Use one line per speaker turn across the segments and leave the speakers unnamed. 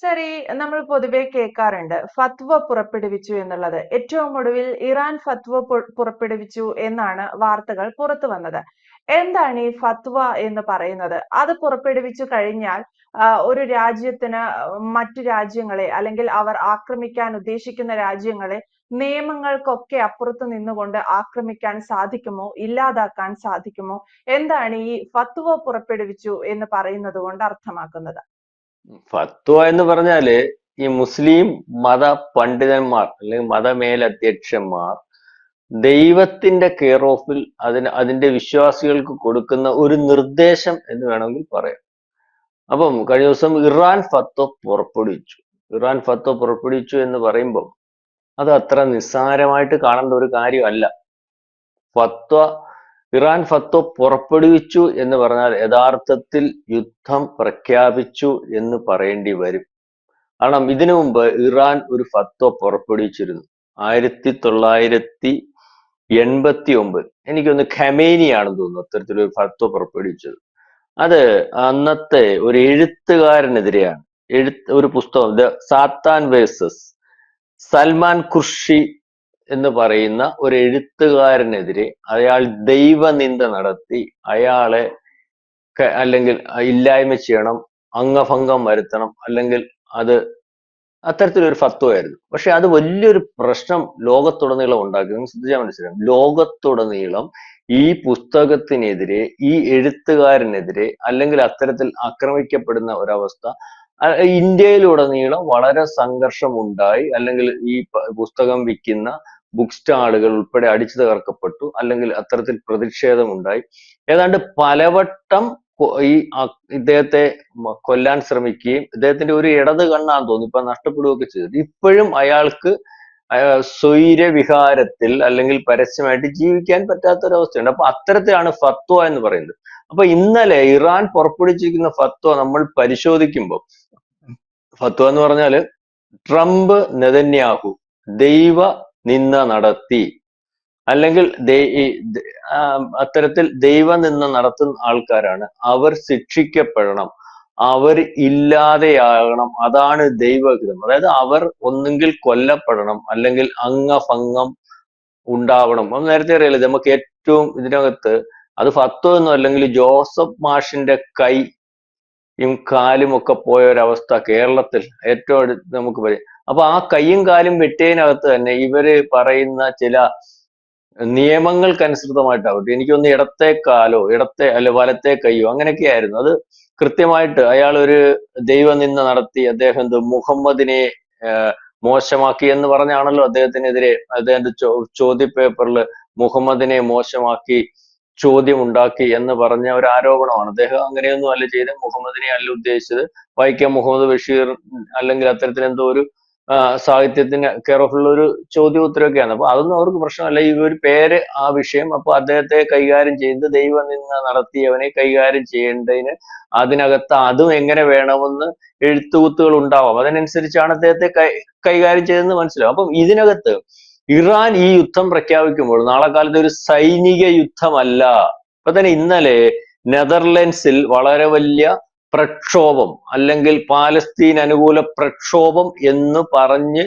ശരി, നമ്മൾ പൊതുവെ കേൾക്കാറുണ്ട് ഫത്വ പുറപ്പെടുവിച്ചു എന്നുള്ളത്. ഏറ്റവും ഒടുവിൽ ഇറാൻ ഫത്വ പുറപ്പെടുവിച്ചു എന്നാണ് വാർത്തകൾ പുറത്തു വന്നത്. എന്താണ് ഈ ഫത്വ എന്ന് പറയുന്നത്? അത് പുറപ്പെടുവിച്ചു കഴിഞ്ഞാൽ ഒരു രാജ്യത്തിന് മറ്റു രാജ്യങ്ങളെ അല്ലെങ്കിൽ അവർ ആക്രമിക്കാൻ ഉദ്ദേശിക്കുന്ന രാജ്യങ്ങളെ നിയമങ്ങൾക്കൊക്കെ അപ്പുറത്ത് നിന്നുകൊണ്ട് ആക്രമിക്കാൻ സാധിക്കുമോ, ഇല്ലാതാക്കാൻ സാധിക്കുമോ? എന്താണ് ഈ ഫത്വ പുറപ്പെടുവിച്ചു എന്ന് പറയുന്നത് കൊണ്ട് അർത്ഥമാക്കുന്നത്?
ഫത്വ എന്ന് പറഞ്ഞാല് ഈ മുസ്ലിം മത പണ്ഡിതന്മാർ അല്ലെങ്കിൽ മതമേലധ്യക്ഷന്മാർ ദൈവത്തിന്റെ കെയർ ഓഫിൽ അതിന്റെ വിശ്വാസികൾക്ക് കൊടുക്കുന്ന ഒരു നിർദ്ദേശം എന്ന് വേണമെങ്കിൽ പറയാം. അപ്പം കഴിഞ്ഞ ദിവസം ഇറാൻ ഫത്വ പുറപ്പെടുവിച്ചു. ഇറാൻ ഫത്വ പുറപ്പെടുവിച്ചു എന്ന് പറയുമ്പോൾ അത് അത്ര നിസ്സാരമായിട്ട് കാണേണ്ട ഒരു കാര്യമല്ല. ഫത്വ ഇറാൻ ഫത്വ പുറപ്പെടുവിച്ചു എന്ന് പറഞ്ഞാൽ യഥാർത്ഥത്തിൽ യുദ്ധം പ്രഖ്യാപിച്ചു എന്ന് പറയേണ്ടി വരും. കാരണം ഇതിനു മുമ്പ് ഇറാൻ ഒരു ഫത്വ പുറപ്പെടുവിച്ചിരുന്നു. 1989 എനിക്കൊന്ന് ഖമേനിയാണെന്ന് തോന്നുന്നു അത്തരത്തിലൊരു ഫത്വ പുറപ്പെടുവിച്ചത്. അത് അന്നത്തെ ഒരു എഴുത്തുകാരനെതിരെയാണ്. ഒരു പുസ്തകം ദ സാത്താൻ വേഴ്സസ് സൽമാൻ ഖുർഷി എന്ന് പറയുന്ന ഒരു എഴുത്തുകാരനെതിരെ അയാൾ ദൈവനിന്ദ നടത്തി അയാളെ അല്ലെങ്കിൽ ഇല്ലായ്മ ചെയ്യണം, അംഗഭംഗം വരുത്തണം, അല്ലെങ്കിൽ അത് അത്തരത്തിലൊരു ഫത്വയായിരുന്നു. പക്ഷെ അത് വലിയൊരു പ്രശ്നം ലോകത്തുടനീളം ഉണ്ടാക്കി. നിങ്ങൾ ശ്രദ്ധിച്ചാൽ മനസ്സിലാവും, ലോകത്തുടനീളം ഈ പുസ്തകത്തിനെതിരെ, ഈ എഴുത്തുകാരനെതിരെ, അല്ലെങ്കിൽ അത്തരത്തിൽ ആക്രമിക്കപ്പെടുന്ന ഒരവസ്ഥ ഇന്ത്യയിലുടനീളം വളരെ സംഘർഷം ഉണ്ടായി. അല്ലെങ്കിൽ ഈ പുസ്തകം വിൽക്കുന്ന ബുക്ക് സ്റ്റാളുകൾ ഉൾപ്പെടെ അടിച്ചു തകർക്കപ്പെട്ടു, അല്ലെങ്കിൽ അത്തരത്തിൽ പ്രതിഷേധം ഉണ്ടായി. ഏതാണ്ട് പലവട്ടം ഈ ഇദ്ദേഹത്തെ കൊല്ലാൻ ശ്രമിക്കുകയും ഇദ്ദേഹത്തിന്റെ ഒരു ഇടത് കണ്ണാന്ന് തോന്നുന്നു ഇപ്പൊ നഷ്ടപ്പെടുകയൊക്കെ ചെയ്തത്. ഇപ്പോഴും അയാൾക്ക് സ്വൈരവിഹാരത്തിൽ അല്ലെങ്കിൽ പരസ്യമായിട്ട് ജീവിക്കാൻ പറ്റാത്തൊരവസ്ഥയുണ്ട്. അപ്പൊ അത്തരത്തിലാണ് ഫത്വ എന്ന് പറയുന്നത്. അപ്പൊ ഇന്നലെ ഇറാൻ പുറപ്പെടുവിച്ചിരിക്കുന്ന ഫത്വ നമ്മൾ പരിശോധിക്കുമ്പോൾ, ഫത്വ എന്ന് പറഞ്ഞാല് ട്രംപ് നെതന്യാഹു ദൈവ നിന്ദ നടത്തി, അല്ലെങ്കിൽ അത്തരത്തിൽ ദൈവനിന്ദ നടത്തുന്ന ആൾക്കാരാണ്, അവർ ശിക്ഷിക്കപ്പെടണം, അവർ ഇല്ലാതെയാകണം, അതാണ് ദൈവഹിതം. അതായത് അവർ ഒന്നുകിൽ കൊല്ലപ്പെടണം, അല്ലെങ്കിൽ അംഗഭംഗം ഉണ്ടാവണം. അത് നേരത്തെ അറിയില്ല, നമുക്ക് ഏറ്റവും ഇതിനകത്ത് അത് ഫത്വ ഒന്നും അല്ലെങ്കിൽ ജോസഫ് മാഷിന്റെ കൈയും കാലും ഒക്കെ പോയ ഒരവസ്ഥ കേരളത്തിൽ ഏറ്റവും അടുത്ത് നമുക്ക് പറയാം. അപ്പൊ ആ കൈയും കാലും വെട്ടിയതിനകത്ത് തന്നെ ഇവര് പറയുന്ന ചില നിയമങ്ങൾക്കനുസൃതമായിട്ടാവട്ടെ, എനിക്കൊന്ന് ഇടത്തെ കാലോ അല്ലെ വലത്തെ കൈയോ അങ്ങനെയൊക്കെ ആയിരുന്നു. അത് കൃത്യമായിട്ട് അയാൾ ഒരു ദൈവനിന്ദ നടത്തി, അദ്ദേഹം മുഹമ്മദിനെ മോശമാക്കി എന്ന് പറഞ്ഞാണല്ലോ അദ്ദേഹത്തിനെതിരെ അദ്ദേഹത്തിന്റെ ചോദ്യ പേപ്പറിൽ മുഹമ്മദിനെ മോശമാക്കി ചോദ്യം ഉണ്ടാക്കി എന്ന് പറഞ്ഞ ഒരു ആരോപണമാണ്. അദ്ദേഹം അങ്ങനെയൊന്നും അല്ല ചെയ്തത്, മുഹമ്മദിനെ അല്ല ഉദ്ദേശിച്ചത്, വൈക്കം മുഹമ്മദ് ബഷീർ അല്ലെങ്കിൽ അത്തരത്തിൽ എന്തോ ഒരു സാഹിത്യത്തിന് കെയർ ഓഫ് ഉള്ള ഒരു ചോദ്യോത്തരമൊക്കെയാണ്. അപ്പൊ അതൊന്നും അവർക്ക് പ്രശ്നമല്ല. ഈ ഒരു പേര് ആ വിഷയം, അപ്പൊ അദ്ദേഹത്തെ കൈകാര്യം ചെയ്ത് ദൈവനിന്ദ നടത്തിയവനെ കൈകാര്യം ചെയ്യേണ്ടതിന് അതിനകത്ത് അതും എങ്ങനെ വേണമെന്ന് എഴുത്തുകുത്തുകൾ ഉണ്ടാവാം. അതിനനുസരിച്ചാണ് അദ്ദേഹത്തെ കൈകാര്യം ചെയ്തതെന്ന് മനസ്സിലാവും. അപ്പം ഇതിനകത്ത് ഇറാൻ ഈ യുദ്ധം പ്രഖ്യാപിക്കുമ്പോൾ നാളെ കാലത്ത് ഒരു സൈനിക യുദ്ധമല്ല. ഇപ്പൊ തന്നെ ഇന്നലെ നെതർലൻഡ്സിൽ വളരെ വലിയ പ്രക്ഷോഭം, അല്ലെങ്കിൽ പാലസ്തീൻ അനുകൂല പ്രക്ഷോഭം എന്ന് പറഞ്ഞ്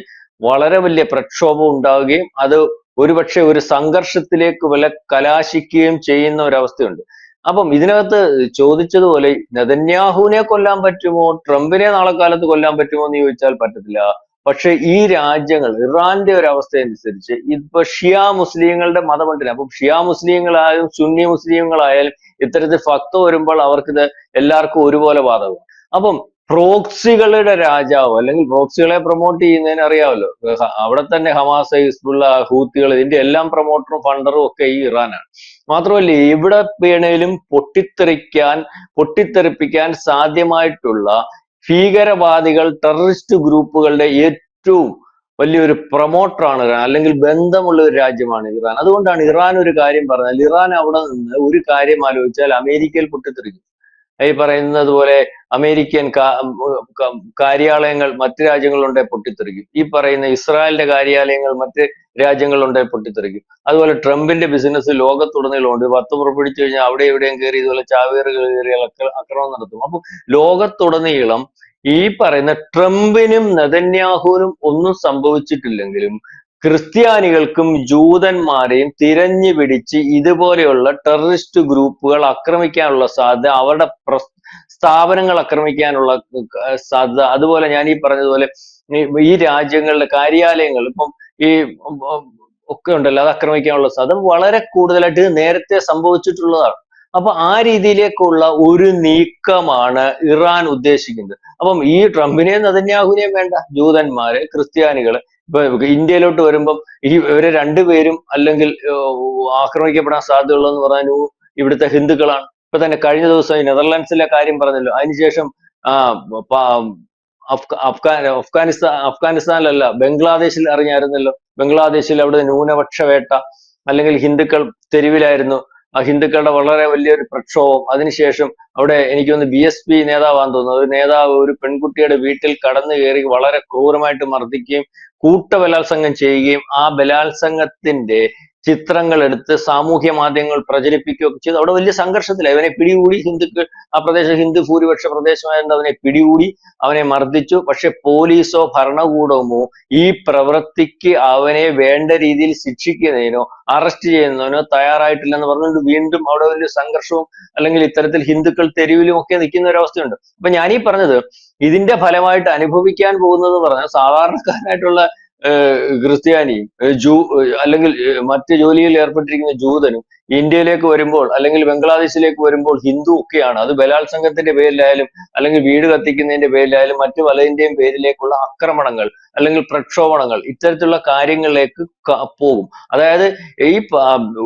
വളരെ വലിയ പ്രക്ഷോഭം ഉണ്ടാവുകയും അത് ഒരുപക്ഷെ ഒരു സംഘർഷത്തിലേക്ക് കലാശിക്കുകയും ചെയ്യുന്ന ഒരവസ്ഥയുണ്ട്. അപ്പം ഇതിനകത്ത് ചോദിച്ചതുപോലെ നെതന്യാഹുവിനെ കൊല്ലാൻ പറ്റുമോ, ട്രംപിനെ നാളെ കാലത്ത് കൊല്ലാൻ പറ്റുമോ എന്ന് ചോദിച്ചാൽ പറ്റത്തില്ല. പക്ഷെ ഈ രാജ്യങ്ങൾ, ഇറാന്റെ ഒരു അവസ്ഥ അനുസരിച്ച് ഇപ്പൊ ഷിയ മുസ്ലിങ്ങളുടെ മതമുണ്ട്. അപ്പം ഷിയ മുസ്ലിങ്ങളായാലും സുന്നി മുസ്ലിങ്ങളായാലും ഇത്തരത്തിൽ ഫത്വ വരുമ്പോൾ അവർക്കിത് എല്ലാവർക്കും ഒരുപോലെ ബാധകമാണ്. അപ്പം പ്രോക്സികളുടെ രാജാവ്, അല്ലെങ്കിൽ പ്രോക്സികളെ പ്രൊമോട്ട് ചെയ്യുന്നതിന് അറിയാമല്ലോ, അവിടെ തന്നെ ഹമാസ്, ഹിസ്ബുള്ള, ഹൂത്തികൾ, ഇതിന്റെ എല്ലാം പ്രൊമോട്ടറും ഫണ്ടറും ഒക്കെ ഈ ഇറാനാണ്. മാത്രമല്ല എവിടെ വേണേലും പൊട്ടിത്തെറിപ്പിക്കാൻ സാധ്യമായിട്ടുള്ള ഭീകരവാദികൾ, ടെററിസ്റ്റ് ഗ്രൂപ്പുകളുടെ ഏറ്റവും വലിയൊരു പ്രൊമോട്ടറാണ് ഇറാൻ, അല്ലെങ്കിൽ ബന്ധമുള്ള ഒരു രാജ്യമാണ് ഇറാൻ. അതുകൊണ്ടാണ് ഇറാൻ ഒരു കാര്യം പറഞ്ഞാൽ, ഇറാൻ അവിടെ നിന്ന് ഒരു കാര്യം ആലോചിച്ചാൽ അമേരിക്കയിൽ പൊട്ടിത്തെറിക്കും. ഈ പറയുന്നത് പോലെ അമേരിക്കൻ കാര്യാലയങ്ങൾ മറ്റു രാജ്യങ്ങളുണ്ടെ പൊട്ടിത്തെറിക്കും. ഈ പറയുന്ന ഇസ്രായേലിന്റെ കാര്യാലയങ്ങൾ മറ്റ് രാജ്യങ്ങളുണ്ടെ പൊട്ടിത്തെറിക്കും. അതുപോലെ ട്രംപിന്റെ ബിസിനസ് ലോകത്തുടനീളം ഉണ്ട്. പത്ത് പുറപ്പെടുവിച്ചു കഴിഞ്ഞാൽ അവിടെ എവിടെയും കയറി ഇതുപോലെ ചാവേറുകൾ കയറി ആക്രമണം നടത്തും. അപ്പൊ ലോകത്തുടനീളം ഈ പറയുന്ന ട്രംപിനും നെതന്യാഹുവിനും ഒന്നും സംഭവിച്ചിട്ടില്ലെങ്കിലും ക്രിസ്ത്യാനികൾക്കും ജൂതന്മാരെയും തിരഞ്ഞു പിടിച്ച് ഇതുപോലെയുള്ള ടെററിസ്റ്റ് ഗ്രൂപ്പുകൾ ആക്രമിക്കാനുള്ള സാധ്യത, അവരുടെ സ്ഥാപനങ്ങൾ ആക്രമിക്കാനുള്ള സാധ്യത, അതുപോലെ ഞാൻ ഈ പറഞ്ഞതുപോലെ ഈ രാജ്യങ്ങളുടെ കാര്യാലയങ്ങൾ ഇപ്പം ഈ ഒക്കെ ഉണ്ടല്ലോ, അത് ആക്രമിക്കാനുള്ള സാധ്യത വളരെ കൂടുതലായിട്ട് ഇത് നേരത്തെ സംഭവിച്ചിട്ടുള്ളതാണ്. അപ്പൊ ആ രീതിയിലേക്കുള്ള ഒരു നീക്കമാണ് ഇറാൻ ഉദ്ദേശിക്കുന്നത്. അപ്പം ഈ ട്രംപിനെയും നെതന്യാഹുവിനെയും വേണ്ട, ജൂതന്മാര്, ക്രിസ്ത്യാനികള്, ഇപ്പൊ ഇന്ത്യയിലോട്ട് വരുമ്പം ഇവരെ രണ്ടുപേരും അല്ലെങ്കിൽ ആക്രമിക്കപ്പെടാൻ സാധ്യതയുള്ളതെന്ന് പറഞ്ഞാൽ ഇവിടുത്തെ ഹിന്ദുക്കളാണ്. ഇപ്പൊ തന്നെ കഴിഞ്ഞ ദിവസം ഈ നെതർലാൻഡ്സിലെ കാര്യം പറഞ്ഞല്ലോ, അതിനുശേഷം അഫ്ഗാനിസ്ഥാനിലല്ല, ബംഗ്ലാദേശിൽ അറിഞ്ഞായിരുന്നല്ലോ. ബംഗ്ലാദേശിൽ അവിടെ ന്യൂനപക്ഷ വേട്ട, അല്ലെങ്കിൽ ഹിന്ദുക്കൾ തെരുവിലായിരുന്നു. ആ ഹിന്ദുക്കളുടെ വളരെ വലിയൊരു പ്രക്ഷോഭം. അതിനുശേഷം അവിടെ എനിക്ക് തോന്നുന്നു BSP നേതാവാന്ന് തോന്നുന്നു, ഒരു നേതാവ് ഒരു പെൺകുട്ടിയുടെ വീട്ടിൽ കടന്നു കയറി വളരെ ക്രൂരമായിട്ട് മർദ്ദിക്കുകയും കൂട്ടബലാത്സംഗം ചെയ്യുകയും ആ ബലാത്സംഗത്തിന്റെ ചിത്രങ്ങൾ എടുത്ത് സാമൂഹ്യ മാധ്യമങ്ങൾ പ്രചരിപ്പിക്കുകയൊക്കെ ചെയ്തു. അവിടെ വലിയ സംഘർഷത്തിലായി. അവനെ പിടികൂടി. ഹിന്ദുക്കൾ, ആ പ്രദേശം ഹിന്ദു ഭൂരിപക്ഷ പ്രദേശമായതുകൊണ്ട് അവനെ പിടികൂടി, അവനെ മർദ്ദിച്ചു. പക്ഷെ പോലീസോ ഭരണകൂടമോ ഈ പ്രവൃത്തിക്ക് അവനെ വേണ്ട രീതിയിൽ ശിക്ഷിക്കുന്നതിനോ അറസ്റ്റ് ചെയ്യുന്നതിനോ തയ്യാറായിട്ടില്ലെന്ന് പറഞ്ഞുകൊണ്ട് വീണ്ടും അവിടെ വലിയ സംഘർഷവും, അല്ലെങ്കിൽ ഇത്തരത്തിൽ ഹിന്ദുക്കൾ തെരുവിലും ഒക്കെ നിൽക്കുന്ന ഒരു അവസ്ഥയുണ്ട്. അപ്പൊ ഞാനീ പറഞ്ഞത്, ഇതിന്റെ ഫലമായിട്ട് അനുഭവിക്കാൻ പോകുന്നത് പറഞ്ഞാൽ സാധാരണക്കാരനായിട്ടുള്ള ക്രിസ്ത്യാനിയും അല്ലെങ്കിൽ മറ്റ് ജോലിയിൽ ഏർപ്പെട്ടിരിക്കുന്ന ജൂതനും ഇന്ത്യയിലേക്ക് വരുമ്പോൾ, അല്ലെങ്കിൽ ബംഗ്ലാദേശിലേക്ക് വരുമ്പോൾ ഹിന്ദു ഒക്കെയാണ്. അത് ബലാത്സംഗത്തിന്റെ പേരിലായാലും, അല്ലെങ്കിൽ വീട് കത്തിക്കുന്നതിന്റെ പേരിലായാലും, മറ്റു പലതിന്റെയും പേരിലേക്കുള്ള ആക്രമണങ്ങൾ അല്ലെങ്കിൽ പ്രക്ഷോഭങ്ങൾ, ഇത്തരത്തിലുള്ള കാര്യങ്ങളിലേക്ക് പോകും. അതായത് ഈ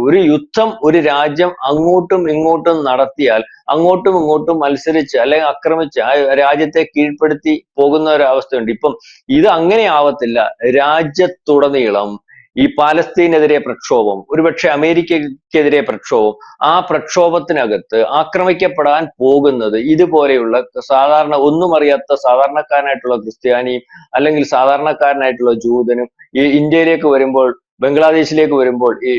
ഒരു യുദ്ധം ഒരു രാജ്യം അങ്ങോട്ടും ഇങ്ങോട്ടും നടത്തിയാൽ, അങ്ങോട്ടും ഇങ്ങോട്ടും മത്സരിച്ച് അല്ലെങ്കിൽ ആക്രമിച്ച് ആ രാജ്യത്തെ കീഴ്പ്പെടുത്തി പോകുന്ന ഒരു അവസ്ഥയുണ്ട്. ഇപ്പം ഇത് അങ്ങനെ ആവത്തില്ല. രാജ്യത്തുടനീളം ഈ പാലസ്തീനെതിരെ പ്രക്ഷോഭം, ഒരുപക്ഷെ അമേരിക്കക്കെതിരെ പ്രക്ഷോഭം, ആ പ്രക്ഷോഭത്തിനകത്ത് ആക്രമിക്കപ്പെടാൻ പോകുന്നത് ഇതുപോലെയുള്ള സാധാരണ ഒന്നും അറിയാത്ത സാധാരണക്കാരനായിട്ടുള്ള ക്രിസ്ത്യാനിയും, അല്ലെങ്കിൽ സാധാരണക്കാരനായിട്ടുള്ള ജൂതനും, ഈ ഇന്ത്യയിലേക്ക് വരുമ്പോൾ, ബംഗ്ലാദേശിലേക്ക് വരുമ്പോൾ ഈ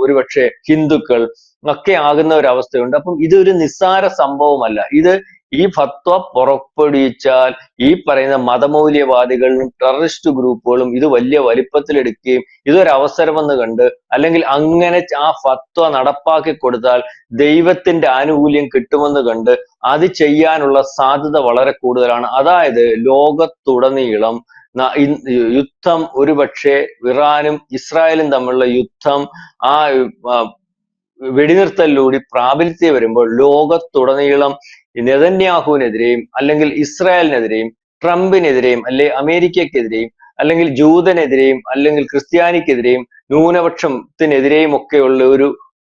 ഒരുപക്ഷെ ഹിന്ദുക്കൾ ഒക്കെ ആകുന്ന ഒരു അവസ്ഥയുണ്ട്. അപ്പം ഇതൊരു നിസ്സാര സംഭവമല്ല. ഇത് ഈ ഫത്വ പുറപ്പെടുവിച്ചാൽ ഈ പറയുന്ന മതമൗല്യവാദികളും ടെററിസ്റ്റ് ഗ്രൂപ്പുകളും ഇത് വലിയ വലിപ്പത്തിലെടുക്കുകയും ഇതൊരവസരമെന്ന് കണ്ട്, അല്ലെങ്കിൽ അങ്ങനെ ആ ഫത്വ നടപ്പാക്കി കൊടുത്താൽ ദൈവത്തിന്റെ ആനുകൂല്യം കിട്ടുമെന്ന് കണ്ട് അത് ചെയ്യാനുള്ള സാധ്യത വളരെ കൂടുതലാണ്. അതായത് ലോകത്തുടനീളം യുദ്ധം, ഒരുപക്ഷെ ഇറാനും ഇസ്രായേലും തമ്മിലുള്ള യുദ്ധം ആ വെടിനിർത്തലിലൂടെ പ്രാബല്യത്തിൽ വരുമ്പോൾ ലോകത്തുടനീളം നെതന്യാഹുവിനെതിരെയും, അല്ലെങ്കിൽ ഇസ്രായേലിനെതിരെയും, ട്രംപിനെതിരെയും, അല്ലെങ്കിൽ അമേരിക്കക്കെതിരെയും, അല്ലെങ്കിൽ ജൂതനെതിരെയും, അല്ലെങ്കിൽ ക്രിസ്ത്യാനിക്കെതിരെയും, ന്യൂനപക്ഷത്തിനെതിരെയും ഒക്കെയുള്ള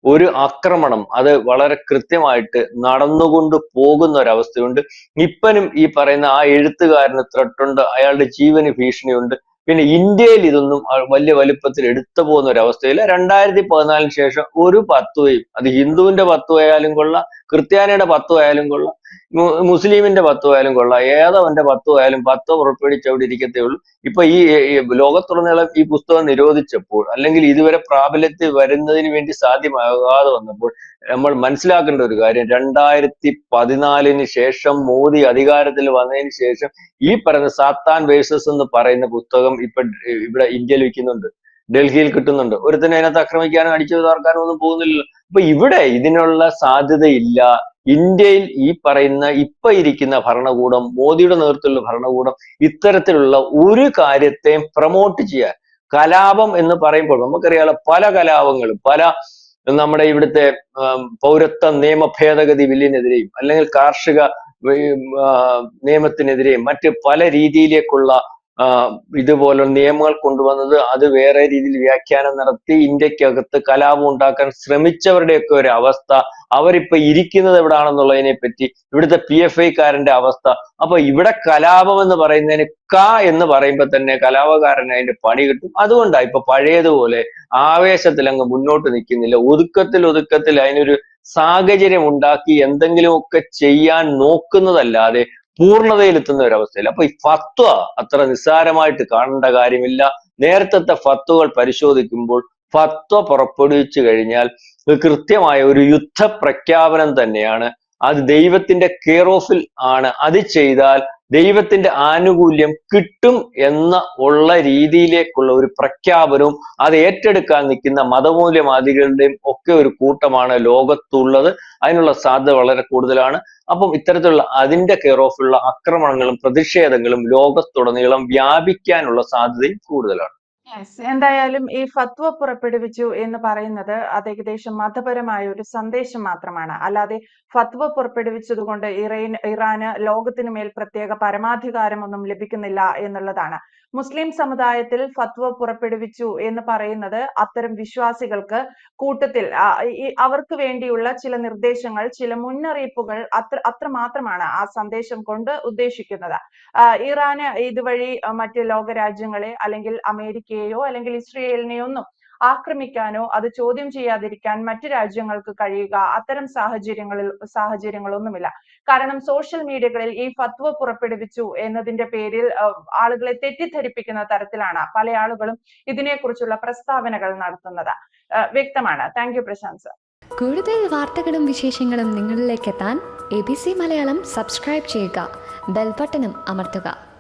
ഒരു ആക്രമണം അത് വളരെ കൃത്യമായിട്ട് നടന്നുകൊണ്ട് പോകുന്ന ഒരവസ്ഥയുണ്ട്. ഇപ്പനും ഈ പറയുന്ന ആ എഴുത്തുകാരന് ത്രട്ടുണ്ട്, അയാളുടെ ജീവന് ഭീഷണിയുണ്ട്. പിന്നെ ഇന്ത്യയിൽ ഇതൊന്നും വലിയ വലുപ്പത്തിൽ എടുത്തു പോകുന്ന ഒരു അവസ്ഥയില്ല. 2014 ശേഷം ഒരു ഫത്വയും, അത് ഹിന്ദുവിന്റെ ഫത്വ ആയാലും കൊള്ളാം, ക്രിസ്ത്യാനിയുടെ ഫത്വ ആയാലും കൊള്ളാം, മുസ്ലിമിന്റെ ഫത്വ ആയാലും കൊള്ളാം, ഏതവന്റെ ഫത്വ ആയാലും ഫത്വ പുറപ്പെടുവിച്ച് അവിടെ ഇരിക്കത്തേ ഉള്ളൂ. ഇപ്പൊ ഈ ലോകത്തുടനീളം ഈ പുസ്തകം നിരോധിച്ചപ്പോൾ, അല്ലെങ്കിൽ ഇതുവരെ പ്രാബല്യത്തിൽ വരുന്നതിന് വേണ്ടി സാധ്യമാകാതെ വന്നപ്പോൾ നമ്മൾ മനസ്സിലാക്കേണ്ട ഒരു കാര്യം, 2014 ശേഷം മോദി അധികാരത്തിൽ വന്നതിന് ശേഷം ഈ പറയുന്ന സാത്താൻ വേഴ്സസ് എന്ന് പറയുന്ന പുസ്തകം ഇപ്പൊ ഇവിടെ ഇന്ത്യയിൽ വിൽക്കുന്നുണ്ട്, ഡൽഹിയിൽ കിട്ടുന്നുണ്ട്. ഒരുത്തനെ അതിനകത്ത് ആക്രമിക്കാനോ അടിച്ചു തകർക്കാനോ ഒന്നും പോകുന്നില്ലല്ലോ. അപ്പൊ ഇവിടെ ഇതിനുള്ള സാധ്യതയില്ല. ഇന്ത്യയിൽ ഈ പറയുന്ന ഇപ്പൊ ഇരിക്കുന്ന ഭരണകൂടം, മോദിയുടെ നേതൃത്വത്തിലുള്ള ഭരണകൂടം ഇത്തരത്തിലുള്ള ഒരു കാര്യത്തെയും പ്രൊമോട്ട് ചെയ്യാൻ, കലാപം എന്ന് പറയുമ്പോൾ നമുക്കറിയാലോ, പല കലാപങ്ങളും, പല നമ്മുടെ ഇവിടുത്തെ പൗരത്വ നിയമ ഭേദഗതി ബില്ലിനെതിരെയും, അല്ലെങ്കിൽ കാർഷിക നിയമത്തിനെതിരെയും, മറ്റ് പല രീതിയിലേക്കുള്ള ഇതുപോലെ നിയമങ്ങൾ കൊണ്ടുവന്നത്, അത് വേറെ രീതിയിൽ വ്യാഖ്യാനം നടത്തി ഇന്ത്യക്കകത്ത് കലാപം ഉണ്ടാക്കാൻ ശ്രമിച്ചവരുടെയൊക്കെ ഒരു അവസ്ഥ, അവരിപ്പൊ ഇരിക്കുന്നത് എവിടാണെന്നുള്ളതിനെ പറ്റി, ഇവിടുത്തെ PFI-കാരന്റെ അവസ്ഥ. അപ്പൊ ഇവിടെ കലാപം എന്ന് പറയുന്നതിന് എന്ന് പറയുമ്പോ തന്നെ കലാപകാരന് അതിന്റെ പണി കിട്ടും. അതുകൊണ്ടാണ് ഇപ്പൊ പഴയതുപോലെ ആവേശത്തിൽ അങ്ങ് മുന്നോട്ട് നിൽക്കുന്നില്ല. ഒതുക്കത്തിൽ അതിനൊരു സാഹചര്യം ഉണ്ടാക്കി എന്തെങ്കിലുമൊക്കെ ചെയ്യാൻ നോക്കുന്നതല്ലാതെ പൂർണ്ണതയിലെത്തുന്ന ഒരവസ്ഥയില്ല. അപ്പൊ ഈ ഫത്വ അത്ര നിസ്സാരമായിട്ട് കാണേണ്ട കാര്യമില്ല. നേരത്തെ ഫത്വകൾ പരിശോധിക്കുമ്പോൾ ഫത്വ പുറപ്പെടുവിച്ചു കഴിഞ്ഞാൽ കൃത്യമായ ഒരു യുദ്ധ പ്രഖ്യാപനം തന്നെയാണ്. അത് ദൈവത്തിന്റെ കെയർ ഓഫിൽ ആണ്. അത് ചെയ്താൽ ദൈവത്തിന്റെ ആനുകൂല്യം കിട്ടും എന്ന ഉള്ള രീതിയിലേക്കുള്ള ഒരു പ്രഖ്യാപനവും അത് ഏറ്റെടുക്കാൻ നിൽക്കുന്ന മതമൂല്യവാദികളുടെയും ഒക്കെ ഒരു കൂട്ടമാണ് ലോകത്തുള്ളത്. അതിനുള്ള സാധ്യത വളരെ കൂടുതലാണ്. അപ്പം ഇത്തരത്തിലുള്ള അതിന്റെ കെയർ ഓഫുള്ള ആക്രമണങ്ങളും പ്രതിഷേധങ്ങളും ലോകത്തുടനീളം വ്യാപിക്കാനുള്ള സാധ്യതയും കൂടുതലാണ്.
യെസ്. എന്തായാലും ഈ ഫത്വ പുറപ്പെടുവിച്ചു എന്ന് പറയുന്നത് അത് ഏകദേശം മതപരമായ ഒരു സന്ദേശം മാത്രമാണ്. അല്ലാതെ ഫത്വ പുറപ്പെടുവിച്ചതുകൊണ്ട് ഇറാന് ലോകത്തിന് മേൽ പ്രത്യേക പരമാധികാരമൊന്നും ലഭിക്കുന്നില്ല എന്നുള്ളതാണ്. മുസ്ലിം സമുദായത്തിൽ ഫത്വ പുറപ്പെടുവിച്ചു എന്ന് പറയുന്നത് അത്തരം വിശ്വാസികൾക്ക് കൂട്ടത്തിൽ അവർക്ക് വേണ്ടിയുള്ള ചില നിർദ്ദേശങ്ങൾ, ചില മുന്നറിയിപ്പുകൾ അത്ര മാത്രമാണ് ആ സന്ദേശം കൊണ്ട് ഉദ്ദേശിക്കുന്നത്. ഇറാന് ഇതുവഴി മറ്റ് ലോകരാജ്യങ്ങളെ അല്ലെങ്കിൽ അമേരിക്കയെയോ അല്ലെങ്കിൽ ഇസ്രയേലിനെയോ ഒന്നും ആക്രമിക്കാനോ അത് ചോദ്യം ചെയ്യാതിരിക്കാൻ മറ്റു രാജ്യങ്ങൾക്ക് കഴിയുക അത്തരം സാഹചര്യങ്ങളൊന്നുമില്ല. കാരണം സോഷ്യൽ മീഡിയകളിൽ ഈ ഫത്വ പുറപ്പെടുവിച്ചു എന്നതിന്റെ പേരിൽ ആളുകളെ തെറ്റിദ്ധരിപ്പിക്കുന്ന തരത്തിലാണ് പല ആളുകളും ഇതിനെക്കുറിച്ചുള്ള പ്രസ്താവനകൾ നടത്തുന്നത്. വ്യക്തമാണ്. Thank you Prashant sir.
കൂടുതൽ വാർത്തകളും വിശേഷങ്ങളും നിങ്ങളിലേക്ക് എത്താൻ ABC മലയാളം സബ്സ്ക്രൈബ് ചെയ്യുക, ബെൽ ബട്ടണും അമർത്തുക.